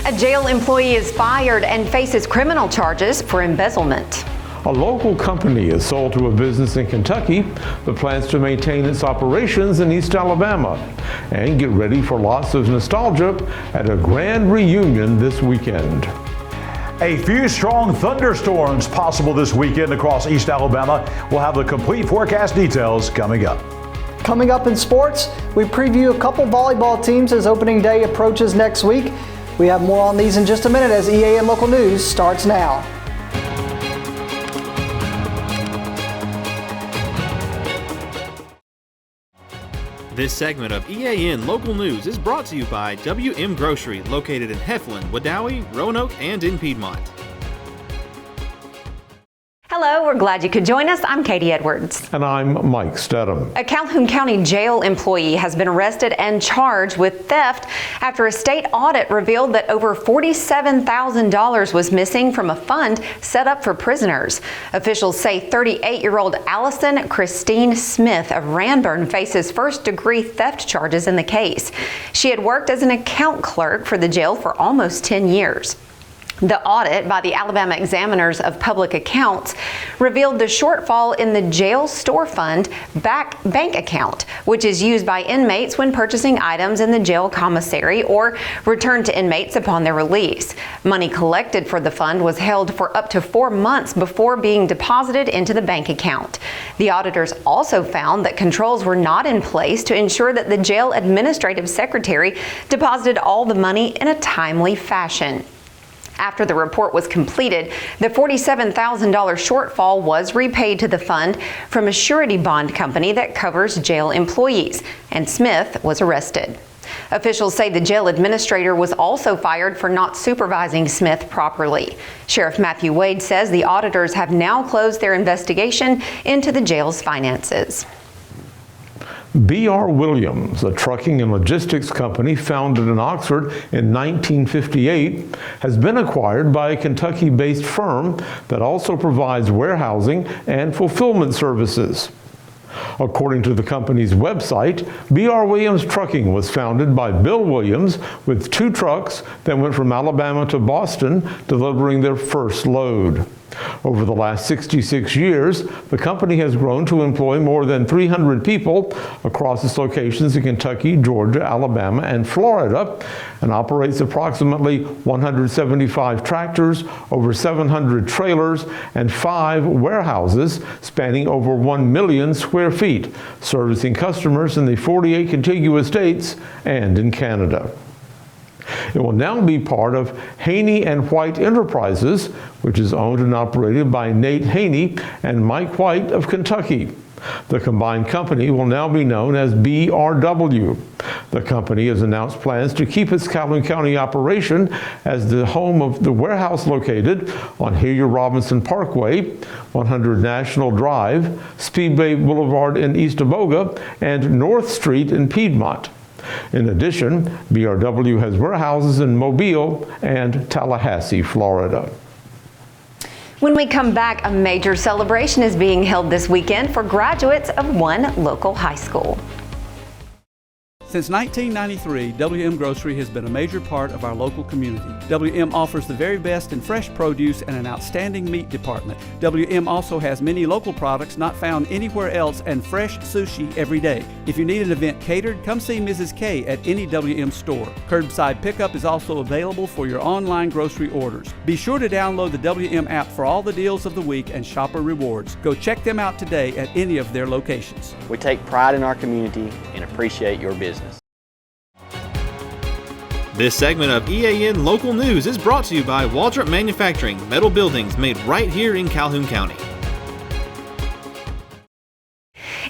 A jail employee is fired and faces criminal charges for embezzlement. A local company is sold to a business in Kentucky that plans to maintain its operations in East Alabama. And get ready for lots of nostalgia at a grand reunion this weekend. A few strong thunderstorms possible this weekend across East Alabama. We'll have the complete forecast details coming up. Coming up in sports, we preview a couple volleyball teams as opening day approaches next week. We have more on these in just a minute as EAN Local News starts now. This segment of EAN Local News is brought to you by WM Grocery, located in Heflin, Wadowee, Roanoke, and in Piedmont. Hello, we're glad you could join us. I'm Katie Edwards. And I'm Mike Stedham. A Calhoun County jail employee has been arrested and charged with theft after a state audit revealed that over $47,000 was missing from a fund set up for prisoners. Officials say 38-year-old Allison Christine Smith of Ranburne faces first-degree theft charges in the case. She had worked as an account clerk for the jail for almost 10 years. The audit by the Alabama Examiners of Public Accounts revealed the shortfall in the jail store fund bank account, which is used by inmates when purchasing items in the jail commissary or returned to inmates upon their release. Money collected for the fund was held for up to 4 months before being deposited into the bank account. The auditors also found that controls were not in place to ensure that the jail administrative secretary deposited all the money in a timely fashion. After the report was completed, the $47,000 shortfall was repaid to the fund from a surety bond company that covers jail employees, and Smith was arrested. Officials say the jail administrator was also fired for not supervising Smith properly. Sheriff Matthew Wade says the auditors have now closed their investigation into the jail's finances. B.R. Williams, a trucking and logistics company founded in Oxford in 1958, has been acquired by a Kentucky-based firm that also provides warehousing and fulfillment services. According to the company's website, B.R. Williams Trucking was founded by Bill Williams with 2 trucks that went from Alabama to Boston, delivering their first load. Over the last 66 years, the company has grown to employ more than 300 people across its locations in Kentucky, Georgia, Alabama, and Florida, and operates approximately 175 tractors, over 700 trailers, and 5 warehouses spanning over 1 million square feet, servicing customers in the 48 contiguous states and in Canada. It will now be part of Haney and White Enterprises, which is owned and operated by Nate Haney and Mike White of Kentucky. The combined company will now be known as BRW. The company has announced plans to keep its Calhoun County operation as the home of the warehouse located on Hilliard Robinson Parkway, 100 National Drive, Speedway Boulevard in East Aboga, and North Street in Piedmont. In addition, BRW has warehouses in Mobile and Tallahassee, Florida. When we come back, a major celebration is being held this weekend for graduates of one local high school. Since 1993, WM Grocery has been a major part of our local community. WM offers the very best in fresh produce and an outstanding meat department. WM also has many local products not found anywhere else and fresh sushi every day. If you need an event catered, come see Mrs. K at any WM store. Curbside pickup is also available for your online grocery orders. Be sure to download the WM app for all the deals of the week and shopper rewards. Go check them out today at any of their locations. We take pride in our community and appreciate your business. This segment of EAN Local News is brought to you by Waldrop Manufacturing, metal buildings made right here in Calhoun County.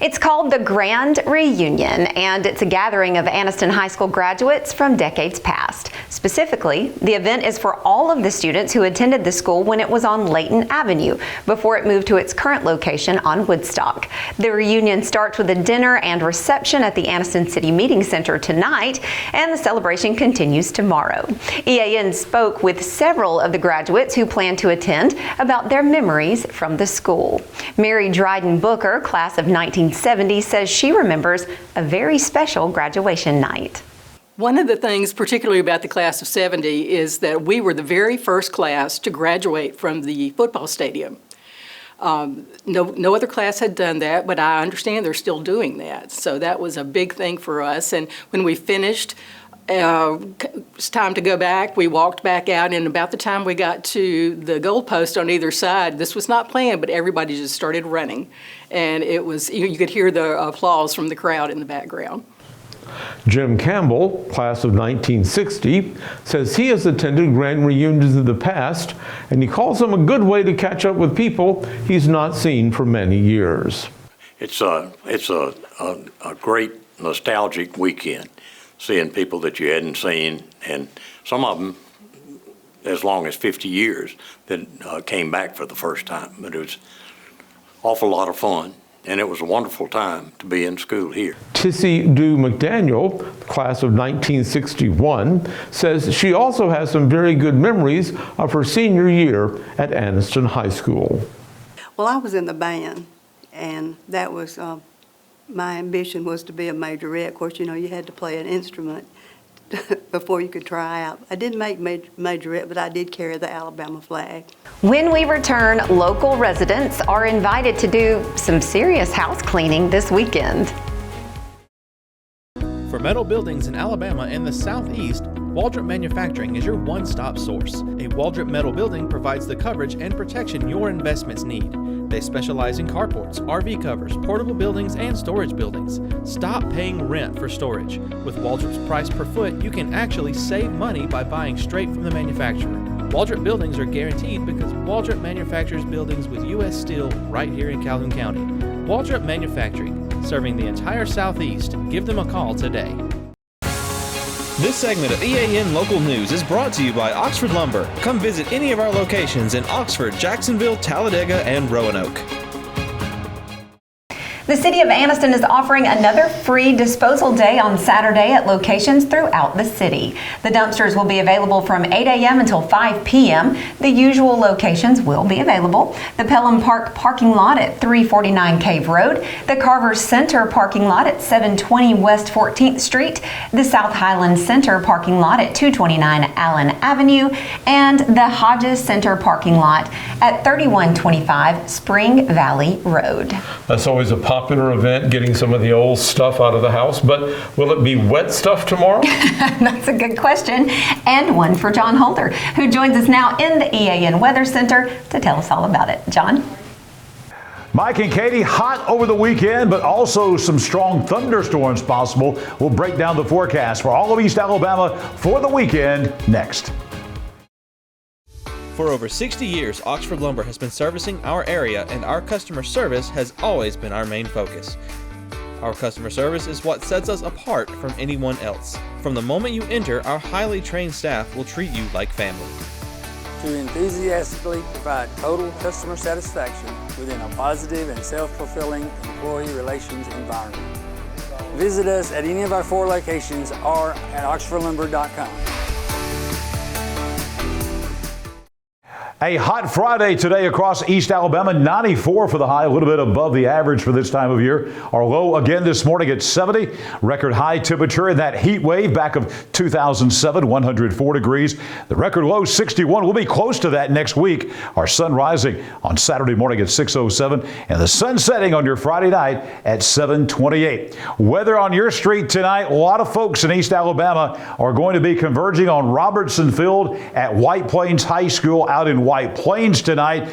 It's called the Grand Reunion, and it's a gathering of Anniston High School graduates from decades past. Specifically, the event is for all of the students who attended the school when it was on Layton Avenue, before it moved to its current location on Woodstock. The reunion starts with a dinner and reception at the Anniston City Meeting Center tonight, and the celebration continues tomorrow. EAN spoke with several of the graduates who plan to attend about their memories from the school. Mary Dryden Booker, class of 1970, says she remembers a very special graduation night. One of the things particularly about the class of 70 is that we were the very first class to graduate from the football stadium. No other class had done that, but I understand they're still doing that. So that was a big thing for us. And when we finished, it's time to go back. We walked back out, and about the time we got to the goalpost on either side, this was not planned, but everybody just started running. And it was, you could hear the applause from the crowd in the background. Jim Campbell, class of 1960, says he has attended grand reunions in the past, and he calls them a good way to catch up with people he's not seen for many years. It's a great nostalgic weekend, seeing people that you hadn't seen, and some of them as long as 50 years that came back for the first time. But it was an awful lot of fun. And it was a wonderful time to be in school here. Tissy Dew McDaniel, class of 1961, says she also has some very good memories of her senior year at Anniston High School. Well, I was in the band, and that was, my ambition was to be a majorette. Of course, you know, you had to play an instrument before you could try out. I didn't make majorette, but I did carry the Alabama flag. When we return, local residents are invited to do some serious house cleaning this weekend. For metal buildings in Alabama and the Southeast, Waldrop Manufacturing is your one-stop source. A Waldrop metal building provides the coverage and protection your investments need. They specialize in carports, RV covers, portable buildings, and storage buildings. Stop paying rent for storage. With Waldrop's price per foot, you can actually save money by buying straight from the manufacturer. Waldrop buildings are guaranteed because Waldrop manufactures buildings with U.S. steel right here in Calhoun County. Waldrop Manufacturing, serving the entire Southeast. Give them a call today. This segment of EAN Local News is brought to you by Oxford Lumber. Come visit any of our locations in Oxford, Jacksonville, Talladega, and Roanoke. The City of Anniston is offering another free disposal day on Saturday at locations throughout the city. The dumpsters will be available from 8 a.m. until 5 p.m. The usual locations will be available: the Pelham Park parking lot at 349 Cave Road, the Carver Center parking lot at 720 West 14th Street, the South Highland Center parking lot at 229 Allen Avenue, and the Hodges Center parking lot at 3125 Spring Valley Road. That's always a popular event, getting some of the old stuff out of the house, but will it be wet stuff tomorrow? That's a good question, and one for Jon Holder, who joins us now in the EAN Weather Center to tell us all about it. John? Mike and Katie, hot over the weekend, but also some strong thunderstorms possible. We'll break down the forecast for all of East Alabama for the weekend next. For over 60 years, Oxford Lumber has been servicing our area, and our customer service has always been our main focus. Our customer service is what sets us apart from anyone else. From the moment you enter, our highly trained staff will treat you like family. To enthusiastically provide total customer satisfaction within a positive and self-fulfilling employee relations environment. Visit us at any of our 4 locations or at oxfordlumber.com. A hot Friday today across East Alabama, 94 for the high, a little bit above the average for this time of year. Our low again this morning at 70. Record high temperature in that heat wave back of 2007, 104 degrees. The record low 61. We'll be close to that next week. Our sun rising on Saturday morning at 6:07 and the sun setting on your Friday night at 7:28. Weather on your street tonight. A lot of folks in East Alabama are going to be converging on Robertson Field at White Plains High School out in White Plains tonight.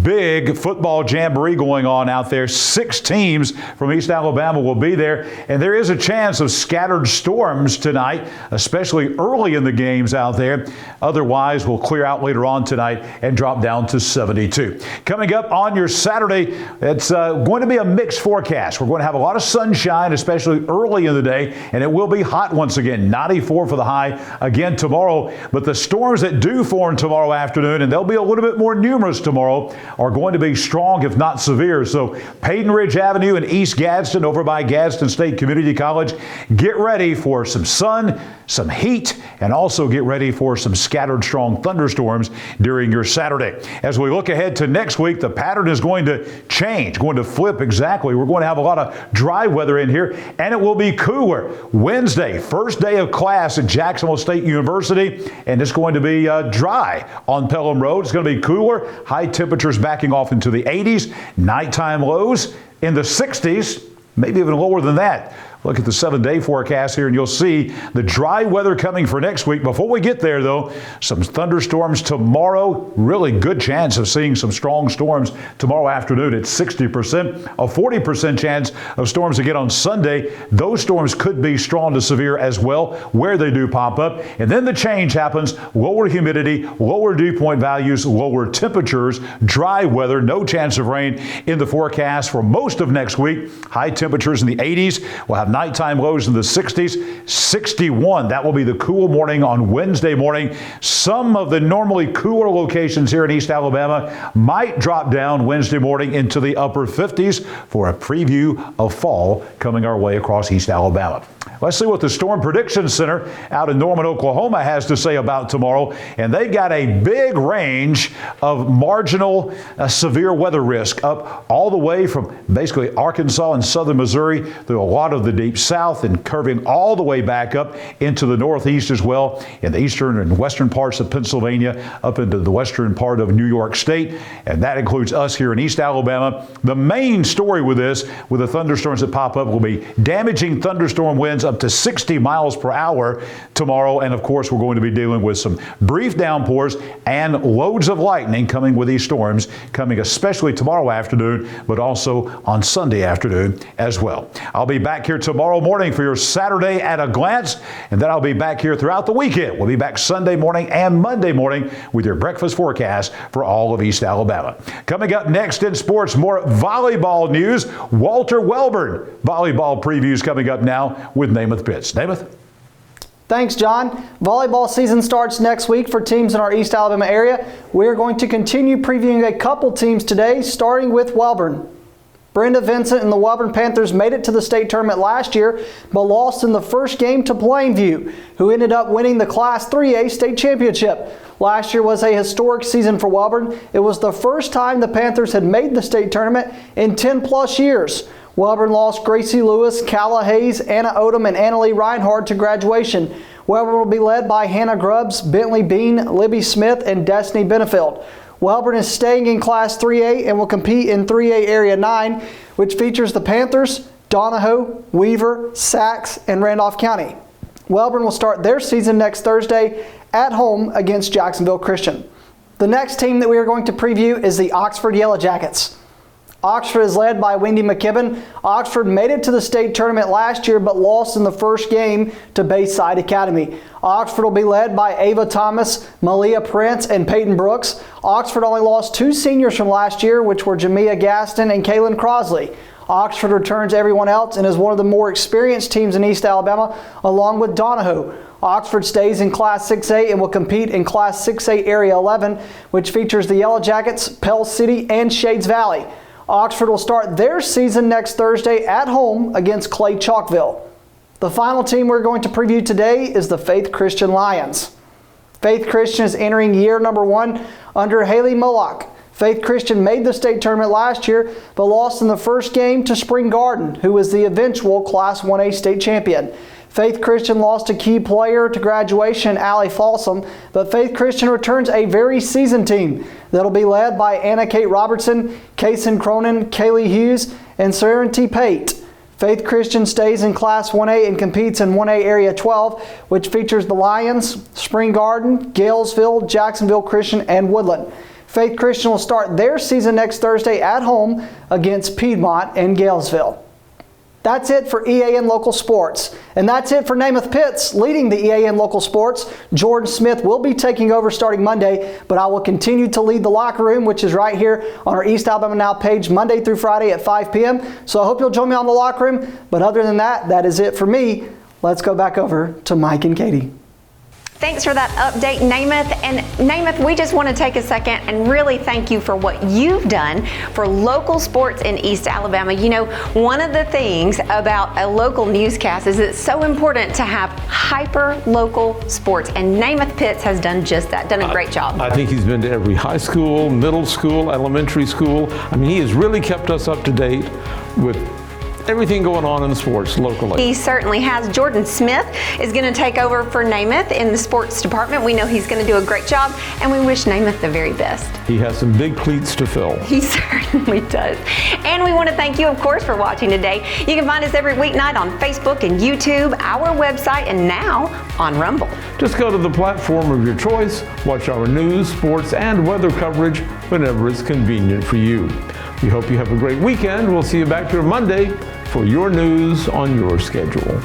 Big football jamboree going on out there. 6 teams from East Alabama will be there, and there is a chance of scattered storms tonight, especially early in the games out there. Otherwise, we'll clear out later on tonight and drop down to 72. Coming up on your Saturday, it's going to be a mixed forecast. We're going to have a lot of sunshine, especially early in the day, and it will be hot once again. 94 for the high again tomorrow, but the storms that do form tomorrow afternoon, and they'll be a little bit more numerous tomorrow, are going to be strong, if not severe. So Peyton Ridge Avenue in East Gadsden, over by Gadsden State Community College, get ready for some sun, some heat, and also get ready for some scattered strong thunderstorms during your Saturday. As we look ahead to next week, the pattern is going to change, going to flip exactly. We're going to have a lot of dry weather in here, and it will be cooler. Wednesday, first day of class at Jacksonville State University, and it's going to be dry on Pelham Road. It's going to be cooler. High temperatures backing off into the 80s. Nighttime lows in the 60s, maybe even lower than that. Look at the 7-day forecast here, and you'll see the dry weather coming for next week. Before we get there, though, some thunderstorms tomorrow. Really good chance of seeing some strong storms tomorrow afternoon at 60%. A 40% chance of storms again on Sunday. Those storms could be strong to severe as well, where they do pop up. And then the change happens. Lower humidity, lower dew point values, lower temperatures, dry weather, no chance of rain in the forecast for most of next week. High temperatures in the 80s. We'll have nighttime lows in the 60s, 61. That will be the cool morning on Wednesday morning. Some of the normally cooler locations here in East Alabama might drop down Wednesday morning into the upper 50s for a preview of fall coming our way across East Alabama. Let's see what the Storm Prediction Center out in Norman, Oklahoma has to say about tomorrow. And they've got a big range of marginal severe weather risk up all the way from basically Arkansas and southern Missouri through a lot of the deep south and curving all the way back up into the northeast as well, in the eastern and western parts of Pennsylvania, up into the western part of New York State. And that includes us here in East Alabama. The main story with this, with the thunderstorms that pop up, will be damaging thunderstorm winds up to 60 miles per hour tomorrow. And of course, we're going to be dealing with some brief downpours and loads of lightning coming with these storms, coming especially tomorrow afternoon, but also on Sunday afternoon as well. I'll be back here tomorrow morning for your Saturday at a glance, and then I'll be back here throughout the weekend. We'll be back Sunday morning and Monday morning with your breakfast forecast for all of East Alabama. Coming up next in sports, more volleyball news. Walter Welburn volleyball previews coming up now with Namath Pitts. Namath? Thanks, John. Volleyball season starts next week for teams in our East Alabama area. We're going to continue previewing a couple teams today, starting with Welburn. Brenda Vincent and the Welburn Panthers made it to the state tournament last year, but lost in the first game to Plainview, who ended up winning the Class 3A state championship. Last year was a historic season for Welburn. It was the first time the Panthers had made the state tournament in 10+ years. Welburn lost Gracie Lewis, Calla Hayes, Anna Odom, and Annalie Reinhardt to graduation. Welburn will be led by Hannah Grubbs, Bentley Bean, Libby Smith, and Destiny Benefield. Welburn is staying in Class 3A and will compete in 3A Area 9, which features the Panthers, Donahoe, Weaver, Saxe, and Randolph County. Welburn will start their season next Thursday at home against Jacksonville Christian. The next team that we are going to preview is the Oxford Yellow Jackets. Oxford is led by Wendy McKibben. Oxford made it to the state tournament last year but lost in the first game to Bayside Academy. Oxford will be led by Ava Thomas, Malia Prince, and Peyton Brooks. Oxford only lost 2 seniors from last year, which were Jamia Gaston and Kaylin Crosley. Oxford returns everyone else and is one of the more experienced teams in East Alabama, along with Donahoe. Oxford stays in Class 6A and will compete in Class 6A Area 11, which features the Yellow Jackets, Pell City, and Shades Valley. Oxford will start their season next Thursday at home against Clay Chalkville. The final team we're going to preview today is the Faith Christian Lions. Faith Christian is entering year number 1 under Haley Moloch. Faith Christian made the state tournament last year, but lost in the first game to Spring Garden, who was the eventual Class 1A state champion. Faith Christian lost a key player to graduation, Allie Folsom, but Faith Christian returns a very seasoned team that'll be led by Anna Kate Robertson, Kaysen Cronin, Kaylee Hughes, and Serenity Pate. Faith Christian stays in Class 1A and competes in 1A Area 12, which features the Lions, Spring Garden, Galesville, Jacksonville Christian, and Woodland. Faith Christian will start their season next Thursday at home against Piedmont and Galesville. That's it for EAN Local Sports. And that's it for Namath Pitts leading the EAN Local Sports. Jordan Smith will be taking over starting Monday, but I will continue to lead the Locker Room, which is right here on our East Alabama Now page Monday through Friday at 5 p.m. So I hope you'll join me on the Locker Room. But other than that, that is it for me. Let's go back over to Mike and Katie. Thanks for that update, Namath. And Namath, we just want to take a second and really thank you for what you've done for local sports in East Alabama. You know, one of the things about a local newscast is it's so important to have hyper-local sports, and Namath Pitts has done just that, done a great job. I think he's been to every high school, middle school, elementary school. I mean, he has really kept us up to date with everything going on in sports locally. He certainly has. Jordan Smith is going to take over for Namath in the sports department. We know he's going to do a great job, and we wish Namath the very best. He has some big cleats to fill. He certainly does. And we want to thank you, of course, for watching today. You can find us every weeknight on Facebook and YouTube, our website, and now on Rumble. Just go to the platform of your choice, watch our news, sports, and weather coverage whenever it's convenient for you. We hope you have a great weekend. We'll see you back here Monday for your news on your schedule.